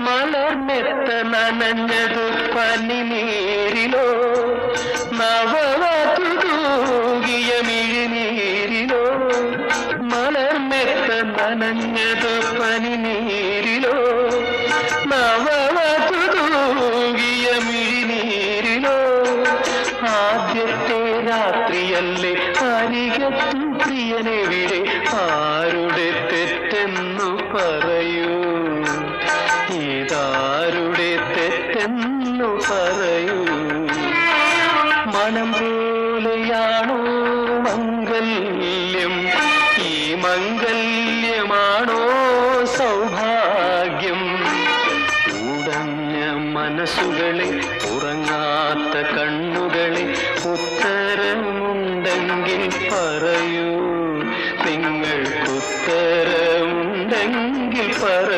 മലർമെത്ത നനഞ്ഞതു പനിനീരിലോ നവവധു തൂകിയ മിഴിനീരിലോ മലർമെത്ത നനഞ്ഞതു പനിനീരിലോ നവവധു തൂകിയ മിഴിനീരിലോ ആദ്യത്തെ രാത്രിയല്ലേ അരികത്തു പ്രിയനെവിടെ ആരുടെ തെറ്റെന്നു പറയൂ ഇതാരുടെ തെറ്റെന്നു പറയൂ മനം പോലെയാണോ മംഗല്യം ഈ മംഗല്യമാണോ സൗഭാഗ്യം ഉടഞ്ഞ മനസ്സുകളെ ഉറങ്ങാത്ത കണ്ണുകളെ ഉത്തരമുണ്ടെങ്കിൽ പറയൂ നിങ്ങൾക്കുത്തരമുണ്ടെങ്കിൽ പറയൂ